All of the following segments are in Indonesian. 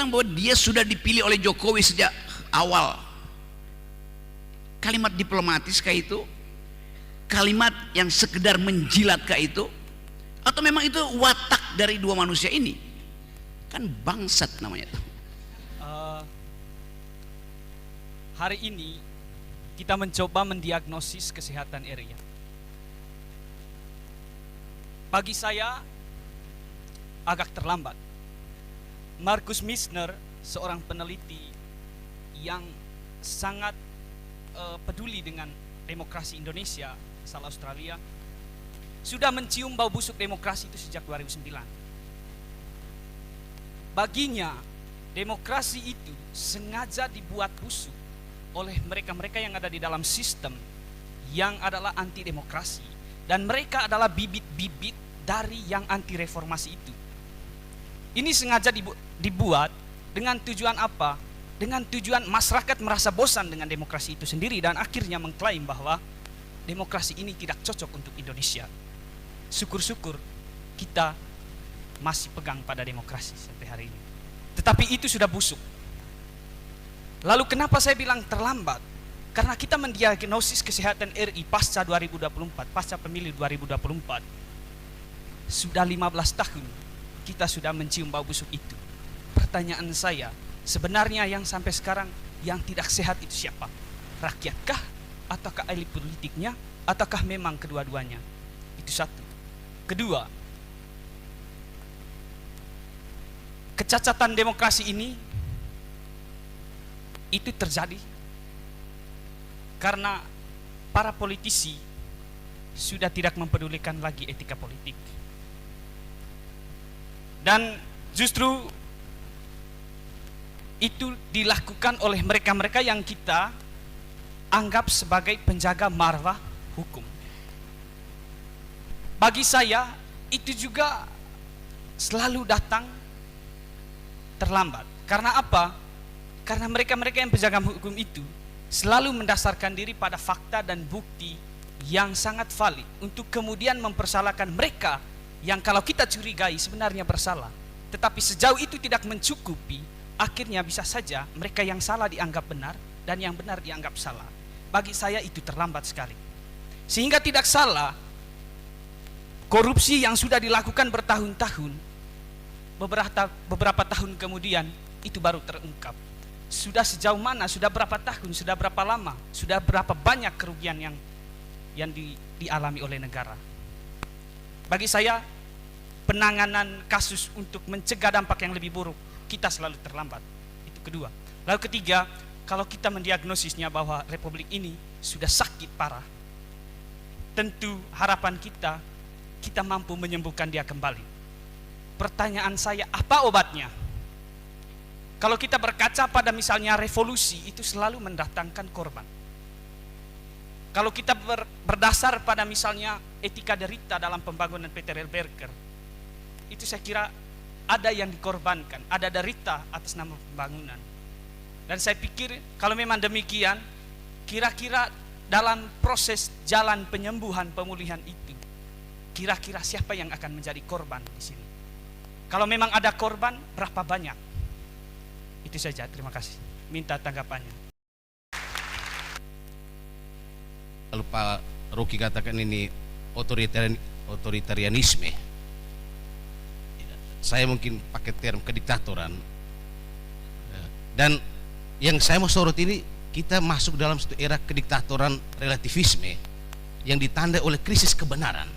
bilang bahwa dia sudah dipilih oleh Jokowi sejak awal. Kalimat diplomatiskah itu? Kalimat yang sekedar menjilatkah itu? Atau memang itu watak dari dua manusia ini? Kan bangsat namanya itu. Hari ini kita mencoba mendiagnosis kesehatan RI. Bagi saya agak terlambat. Markus Misner, seorang peneliti yang sangat peduli dengan demokrasi Indonesia asal Australia, sudah mencium bau busuk demokrasi itu sejak 2009. Baginya, demokrasi itu sengaja dibuat busuk oleh mereka-mereka yang ada di dalam sistem yang adalah anti demokrasi, dan mereka adalah bibit-bibit dari yang anti reformasi itu. Ini sengaja dibuat dengan tujuan apa? Dengan tujuan masyarakat merasa bosan dengan demokrasi itu sendiri dan akhirnya mengklaim bahwa demokrasi ini tidak cocok untuk Indonesia. Syukur-syukur kita masih pegang pada demokrasi sampai hari ini. Tetapi itu sudah busuk. Lalu kenapa saya bilang terlambat? Karena kita mendiagnosis kesehatan RI pasca 2024, pasca pemilu 2024. Sudah 15 tahun kita sudah mencium bau busuk itu. Pertanyaan saya, sebenarnya yang sampai sekarang yang tidak sehat itu siapa? Rakyatkah? Ataukah elit politiknya? Ataukah memang kedua-duanya? Itu satu. Kedua, kecacatan demokrasi ini itu terjadi karena para politisi sudah tidak mempedulikan lagi etika politik. Dan justru itu dilakukan oleh mereka-mereka yang kita anggap sebagai penjaga marwah hukum. Bagi saya itu juga selalu datang terlambat. Karena apa? Karena mereka-mereka yang penjaga hukum itu selalu mendasarkan diri pada fakta dan bukti yang sangat valid untuk kemudian mempersalahkan mereka yang kalau kita curigai sebenarnya bersalah. Tetapi sejauh itu tidak mencukupi, akhirnya bisa saja mereka yang salah dianggap benar dan yang benar dianggap salah. Bagi saya itu terlambat sekali. Sehingga tidak salah korupsi yang sudah dilakukan bertahun-tahun, beberapa tahun kemudian itu baru terungkap. Sudah sejauh mana, sudah berapa tahun, sudah berapa lama, sudah berapa banyak kerugian yang dialami oleh negara. Bagi saya, penanganan kasus untuk mencegah dampak yang lebih buruk, kita selalu terlambat. Itu kedua. Lalu ketiga, kalau kita mendiagnosisnya bahwa republik ini sudah sakit parah, tentu harapan kita mampu menyembuhkan dia kembali. Pertanyaan saya, apa obatnya? Kalau kita berkaca pada misalnya revolusi, itu selalu mendatangkan korban. Kalau kita berdasar pada misalnya etika derita dalam pembangunan PT Rel Berker, itu saya kira ada yang dikorbankan, ada derita atas nama pembangunan. Dan saya pikir kalau memang demikian, kira-kira dalam proses jalan penyembuhan pemulihan itu, kira-kira siapa yang akan menjadi korban di sini? Kalau memang ada korban, berapa banyak? Itu saja, terima kasih. Minta tanggapannya. Kalau Pak Rocky katakan ini otoritarianisme, saya mungkin pakai term kediktatoran. Dan yang saya mau sorot ini, kita masuk dalam satu era kediktatoran relativisme yang ditandai oleh krisis kebenaran.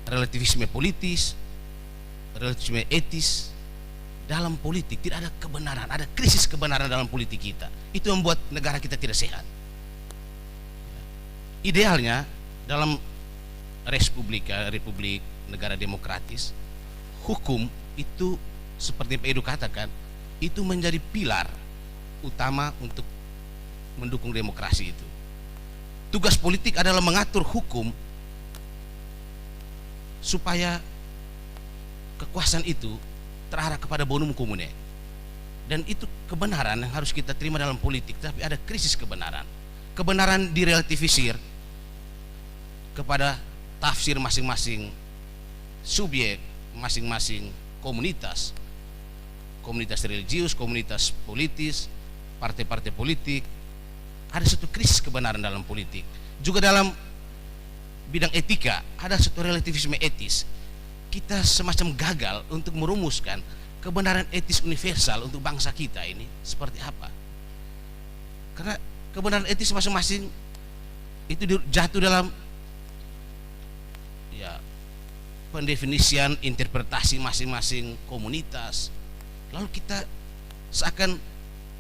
Relativisme politis, relativisme etis. Dalam politik tidak ada kebenaran, ada krisis kebenaran dalam politik kita. Itu membuat negara kita tidak sehat. Idealnya dalam republik negara demokratis, hukum itu seperti Pak Edu katakan, itu menjadi pilar utama untuk mendukung demokrasi itu. Tugas politik adalah mengatur hukum supaya kekuasaan itu terarah kepada bonum commune. Dan itu kebenaran yang harus kita terima dalam politik. Tapi ada krisis kebenaran. Kebenaran direlativisir kepada tafsir masing-masing subjek, masing-masing komunitas komunitas religius, komunitas politis, partai-partai politik. Ada satu krisis kebenaran dalam politik. Juga dalam bidang etika ada satu relativisme etis. Kita semacam gagal untuk merumuskan kebenaran etis universal untuk bangsa kita ini seperti apa. Karena kebenaran etis masing-masing itu jatuh dalam ya pendefinisian interpretasi masing-masing komunitas. Lalu kita seakan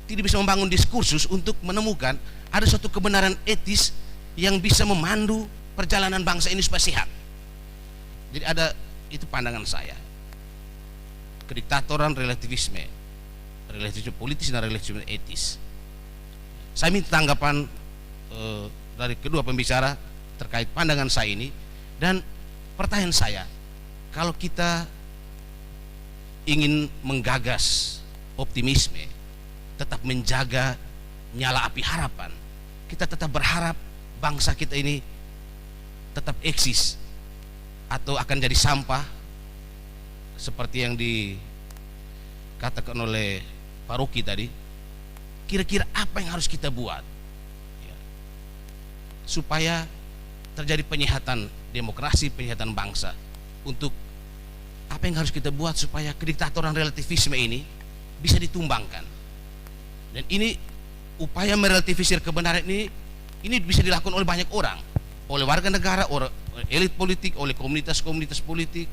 tidak bisa membangun diskursus untuk menemukan ada suatu kebenaran etis yang bisa memandu perjalanan bangsa ini supaya sehat. Jadi ada, itu pandangan saya, kediktatoran relativisme politis dan relativisme etis. Saya minta tanggapan dari kedua pembicara terkait pandangan saya ini. Dan pertanyaan saya, kalau kita ingin menggagas optimisme, tetap menjaga nyala api harapan, kita tetap berharap bangsa kita ini tetap eksis atau akan jadi sampah seperti yang dikatakan oleh Pak Rocky tadi. Kira-kira apa yang harus kita buat ya, supaya terjadi penyehatan demokrasi, penyehatan bangsa? Untuk apa yang harus kita buat supaya kediktatoran relativisme ini bisa ditumbangkan? Dan ini upaya merelativisir kebenaran ini bisa dilakukan oleh banyak orang, oleh warga negara, oleh elit politik, oleh komunitas-komunitas politik,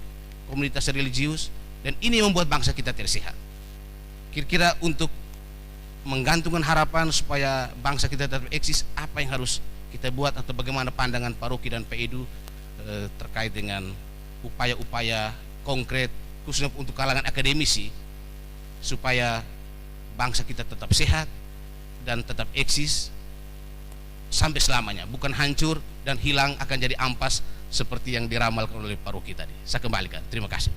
komunitas religius, dan ini yang membuat bangsa kita tersehat. Kira-kira untuk menggantungkan harapan supaya bangsa kita tetap eksis, apa yang harus kita buat, atau bagaimana pandangan Pak Rocky dan Pak Edu terkait dengan upaya-upaya konkret khususnya untuk kalangan akademisi supaya bangsa kita tetap sehat dan tetap eksis sampai selamanya, bukan hancur dan hilang akan jadi ampas seperti yang diramalkan oleh Pak Rocky tadi. Saya kembalikan. Terima kasih.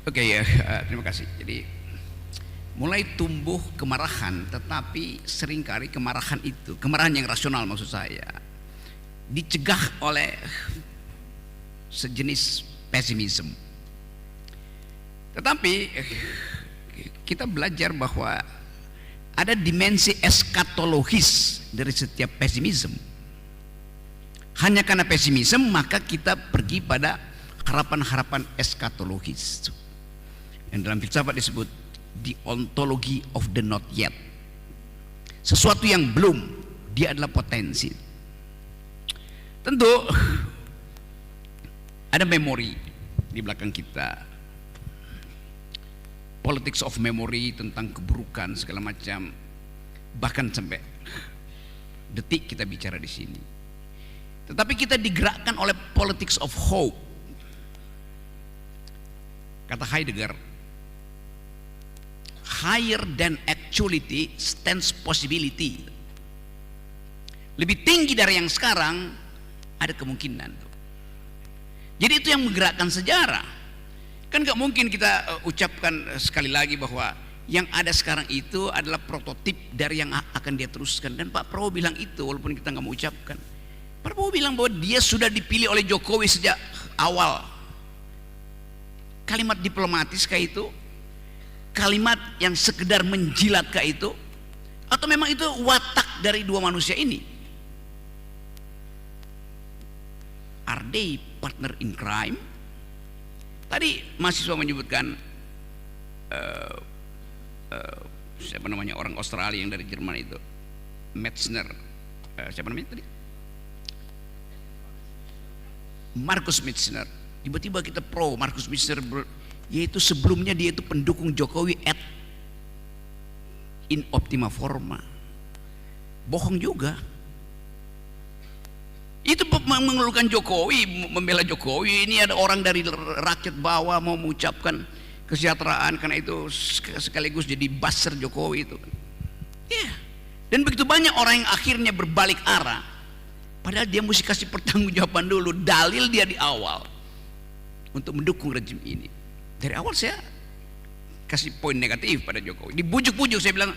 Oke ya, terima kasih. Jadi mulai tumbuh kemarahan, tetapi seringkali kemarahan itu, kemarahan yang rasional maksud saya, dicegah oleh sejenis pesimisme. Tetapi kita belajar bahwa ada dimensi eskatologis dari setiap pesimisme. Hanya karena pesimisme maka kita pergi pada harapan-harapan eskatologis yang dalam filsafat disebut the ontology of the not yet. Sesuatu yang belum, dia adalah potensi. Tentu ada memori di belakang kita, politics of memory, tentang keburukan segala macam, bahkan sampai detik kita bicara di sini. Tetapi kita digerakkan oleh politics of hope. Kata Heidegger, higher than actuality stands possibility. Lebih tinggi dari yang sekarang ada kemungkinan. Jadi itu yang menggerakkan sejarah. Kan gak mungkin kita ucapkan sekali lagi bahwa yang ada sekarang itu adalah prototip dari yang akan dia teruskan. Dan Pak Prabowo bilang itu walaupun kita gak mau ucapkan. Pak Prabowo bilang bahwa dia sudah dipilih oleh Jokowi sejak awal. Kalimat diplomatis kayak itu, kalimat yang sekedar menjilat kayak itu, atau memang itu watak dari dua manusia ini? Are they partner in crime? Tadi mahasiswa menyebutkan siapa namanya orang Australia yang dari Jerman itu, Metzner, siapa namanya tadi? Markus Metzner. Tiba-tiba kita pro Markus Metzner, yaitu sebelumnya dia itu pendukung Jokowi in optima forma. Bohong juga. Itu mengeluhkan Jokowi, membela Jokowi. Ini ada orang dari rakyat bawah mau mengucapkan kesejahteraan, karena itu sekaligus jadi buzzer Jokowi itu. Ya. Dan begitu banyak orang yang akhirnya berbalik arah. Padahal dia mesti kasih pertanggungjawaban dulu, dalil dia di awal untuk mendukung rejim ini. Dari awal saya kasih poin negatif pada Jokowi. Dibujuk-bujuk saya bilang,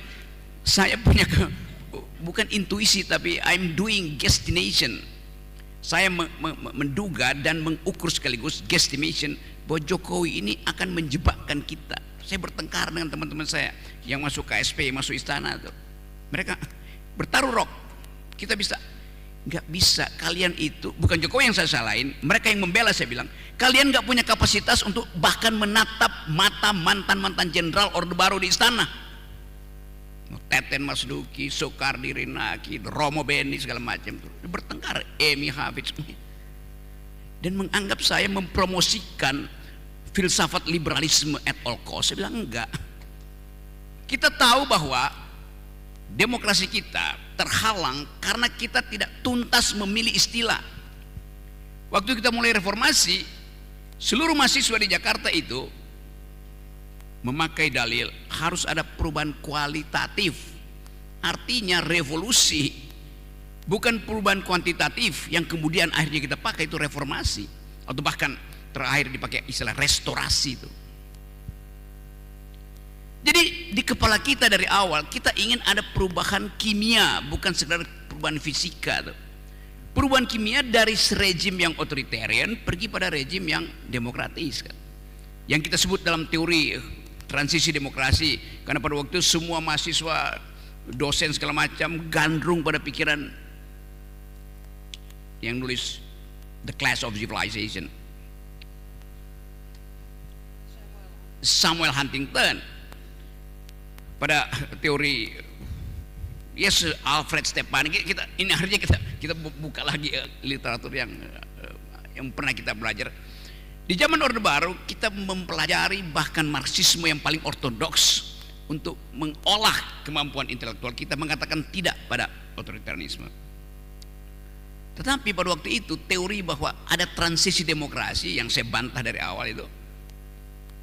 saya punya bukan intuisi tapi I'm doing guesstimation. Saya menduga dan mengukur sekaligus guesstimation bahwa Jokowi ini akan menjebakkan kita Saya bertengkar dengan teman-teman saya yang masuk KSP, masuk istana tuh. Mereka bertaruh rok. Kita bisa, nggak bisa. Kalian itu bukan Jokowi yang saya salahin, mereka yang membela. Saya bilang kalian nggak punya kapasitas untuk bahkan menatap mata mantan jenderal Orde Baru di istana. Teten Mas Duki, Soekardi Rinaki, Romo Beni segala macam tuh bertengkar, Emi Hafiz, dan menganggap saya mempromosikan filsafat liberalisme at all cost. Saya bilang enggak. Kita tahu bahwa demokrasi kita terhalang karena kita tidak tuntas memilih istilah. Waktu kita mulai reformasi, seluruh mahasiswa di Jakarta itu memakai dalil harus ada perubahan kualitatif. Artinya revolusi, bukan perubahan kuantitatif yang kemudian akhirnya kita pakai itu reformasi, atau bahkan terakhir dipakai istilah restorasi itu. Jadi di kepala kita dari awal kita ingin ada perubahan kimia, bukan sekedar perubahan fisika tuh. Perubahan kimia dari rejim yang otoritarian pergi pada rejim yang demokratis kan. Yang kita sebut dalam teori transisi demokrasi, karena pada waktu semua mahasiswa, dosen segala macam gandrung pada pikiran yang nulis The Clash of Civilization, Samuel Huntington, pada teori yes Alfred Stefani. Ini akhirnya kita buka lagi literatur yang pernah kita belajar. Di zaman Orde Baru kita mempelajari bahkan Marxisme yang paling ortodoks untuk mengolah kemampuan intelektual kita, mengatakan tidak pada otoritarianisme. Tetapi pada waktu itu teori bahwa ada transisi demokrasi yang saya bantah dari awal itu.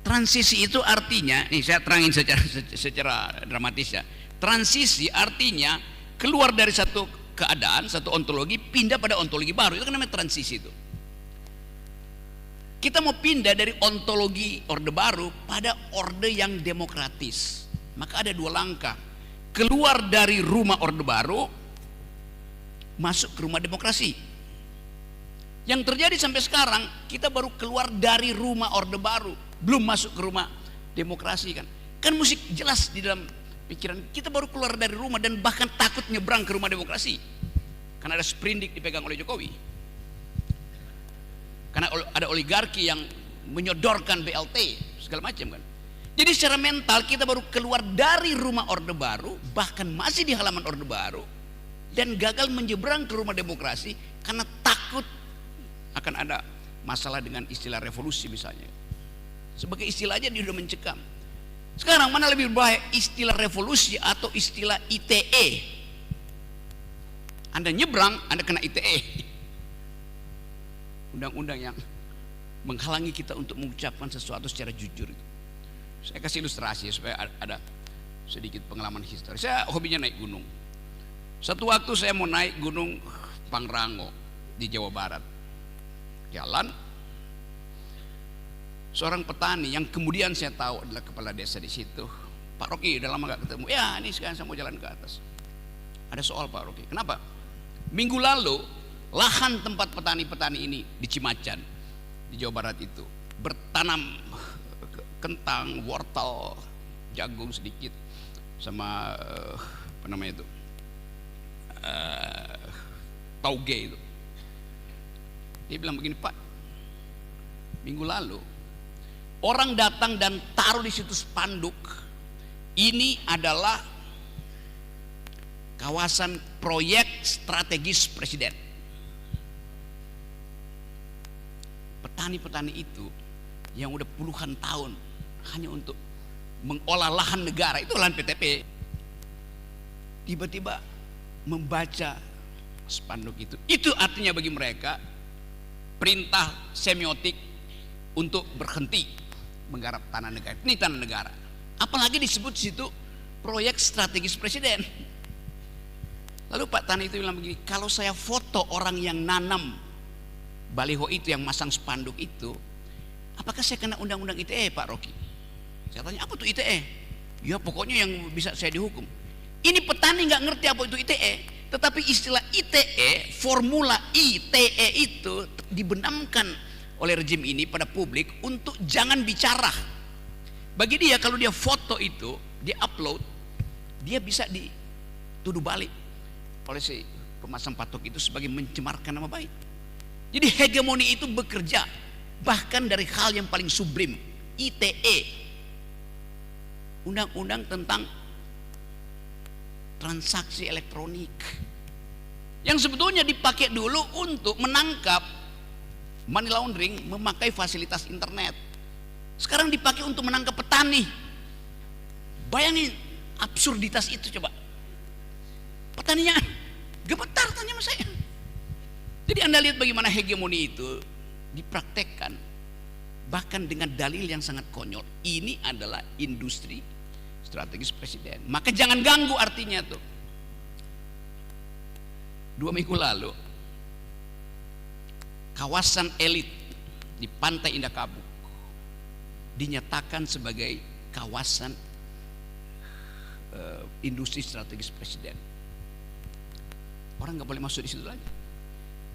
Transisi itu artinya, nih saya terangin secara dramatis ya. Transisi artinya keluar dari satu keadaan, satu ontologi, pindah pada ontologi baru. Itu kan namanya transisi itu. Kita mau pindah dari ontologi Orde Baru pada orde yang demokratis. Maka ada dua langkah. Keluar dari rumah Orde Baru, masuk ke rumah demokrasi. Yang terjadi sampai sekarang, kita baru keluar dari rumah Orde Baru, belum masuk ke rumah demokrasi kan. Kan musik jelas di dalam pikiran kita, baru keluar dari rumah dan bahkan takut nyebrang ke rumah demokrasi. Karena ada sprindik dipegang oleh Jokowi. Karena ada oligarki yang menyodorkan BLT segala macam kan. Jadi secara mental kita baru keluar dari rumah Orde Baru, bahkan masih di halaman Orde Baru, dan gagal menyeberang ke rumah demokrasi karena takut akan ada masalah dengan istilah revolusi misalnya. Sebagai istilah aja dia sudah mencekam. Sekarang mana lebih berbahaya, istilah revolusi atau istilah ITE? Anda nyebrang, Anda kena ITE. Undang-undang yang menghalangi kita untuk mengucapkan sesuatu secara jujur. Saya kasih ilustrasi supaya ada sedikit pengalaman histori. Saya hobinya naik gunung. Satu waktu saya mau naik gunung Pangrango di Jawa Barat. Jalan, seorang petani yang kemudian saya tahu adalah kepala desa di situ. Pak Rocky, udah lama gak ketemu. Ya, ini sekarang saya mau jalan ke atas. Ada soal Pak Rocky. Kenapa? Minggu lalu lahan tempat petani-petani ini di Cimacan di Jawa Barat itu bertanam kentang, wortel, jagung sedikit, sama apa namanya itu, tauge itu. Dia bilang begini, Pak, minggu lalu orang datang dan taruh di situ spanduk, ini adalah kawasan proyek strategis presiden. Petani-petani itu yang udah puluhan tahun hanya untuk mengolah lahan negara, itu lahan PTP, tiba-tiba membaca spanduk itu artinya bagi mereka perintah semiotik untuk berhenti menggarap tanah negara. Ini tanah negara, apalagi disebut situ proyek strategis presiden. Lalu Pak Tani itu bilang begini, kalau saya foto orang yang nanam baliho itu, yang masang spanduk itu, apakah saya kena undang-undang ITE, Pak Rocky? Saya tanya, apa tuh ITE? Ya pokoknya yang bisa saya dihukum. Ini petani nggak ngerti apa itu ITE, tetapi istilah ITE, formula ITE itu dibenamkan oleh rejim ini pada publik untuk jangan bicara. Bagi dia kalau dia foto itu, dia upload, dia bisa dituduh balik oleh si pemasang patok itu sebagai mencemarkan nama baik. Jadi hegemoni itu bekerja bahkan dari hal yang paling sublim, ITE, undang-undang tentang transaksi elektronik, yang sebetulnya dipakai dulu untuk menangkap money laundering memakai fasilitas internet. Sekarang dipakai untuk menangkap petani. Bayangin absurditas itu coba. Petaninya gemetar tanya sama saya. Jadi Anda lihat bagaimana hegemoni itu dipraktekkan bahkan dengan dalil yang sangat konyol. Ini adalah industri strategis presiden. Maka jangan ganggu artinya tuh. 2 minggu lalu kawasan elit di Pantai Indah Kabuk dinyatakan sebagai kawasan industri strategis presiden. Orang nggak boleh masuk di situ lagi.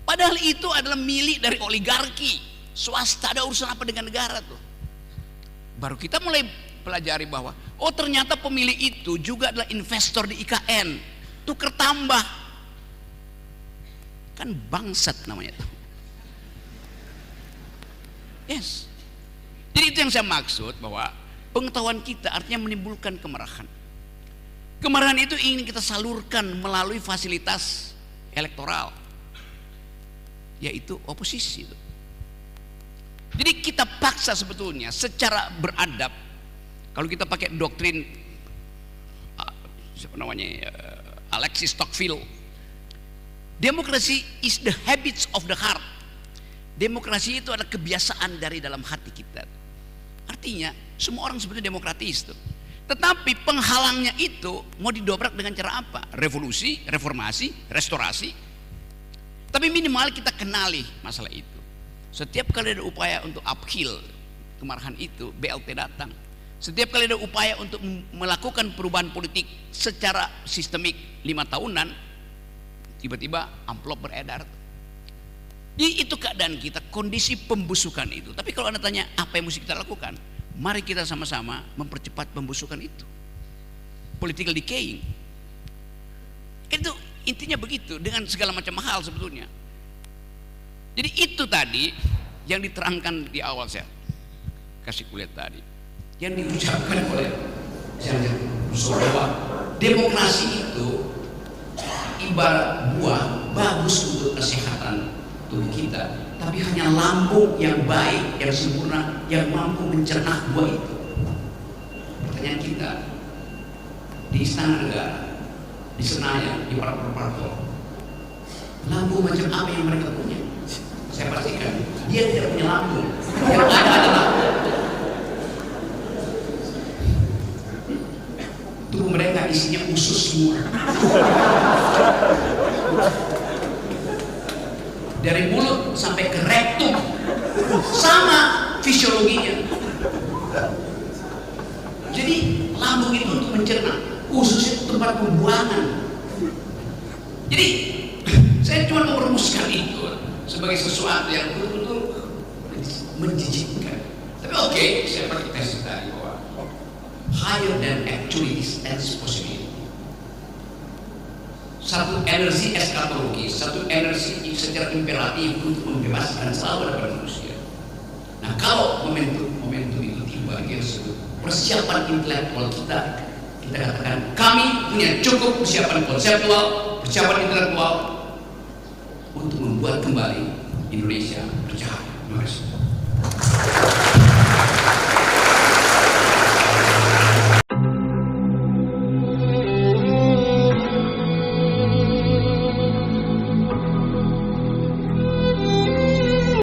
Padahal itu adalah milik dari oligarki, swasta, ada urusan apa dengan negara tuh. Baru kita mulai pelajari bahwa oh ternyata pemilik itu juga adalah investor di IKN, tuker tambah, kan bangsat namanya tuh. Yes. Jadi itu yang saya maksud, bahwa pengetahuan kita artinya menimbulkan kemarahan. Kemarahan itu ingin kita salurkan melalui fasilitas elektoral, yaitu oposisi. Jadi kita paksa sebetulnya secara beradab. Kalau kita pakai doktrin siapa namanya, Alexis Tocqueville, demokrasi is the habits of the heart. Demokrasi itu adalah kebiasaan dari dalam hati kita. Artinya semua orang sebetulnya demokratis tuh. Tetapi penghalangnya itu mau didobrak dengan cara apa? Revolusi, reformasi, restorasi. Tapi minimal kita kenali masalah itu. Setiap kali ada upaya untuk uphill kemarahan itu, BLT datang. Setiap kali ada upaya untuk melakukan perubahan politik secara sistemik 5 tahunan, tiba-tiba amplop beredar. Jadi itu keadaan kita, kondisi pembusukan itu. Tapi kalau Anda tanya apa yang mesti kita lakukan, mari kita sama-sama mempercepat pembusukan itu. Political decaying. Itu intinya begitu, dengan segala macam hal sebetulnya. Jadi itu tadi yang diterangkan di awal saya kasih kuliah tadi, yang diucapkan oleh bahwa demokrasi itu ibarat buah, bagus untuk kesehatan tubuh kita, tapi hanya lambung yang baik, yang sempurna, yang mampu mencerna buah itu. Pertanyaan kita, di Istana Negara, di Senayan, di parpol, lambung macam apa yang mereka punya? Saya pastikan dia tidak punya lambung. Yang ada adalah tubuh mereka isinya usus semua. Dari mulut sampai ke rektum sama fisiologinya. Jadi lambung itu untuk mencerna, usus itu tempat pembuangan. Jadi saya cuma mau merumuskan itu sebagai sesuatu yang betul-betul menjijikkan. Tapi oke, saya kasih tadi bahwa higher than actually is possible. Satu energi eskatologis, satu energi secara imperatif untuk membebaskan selalu daripada manusia. Nah, kalau momentum itu tiba, kita sebut persiapan intelektual kita katakan kami punya cukup persiapan konseptual, persiapan intelektual untuk membuat kembali Indonesia bercahaya. Terima kasih.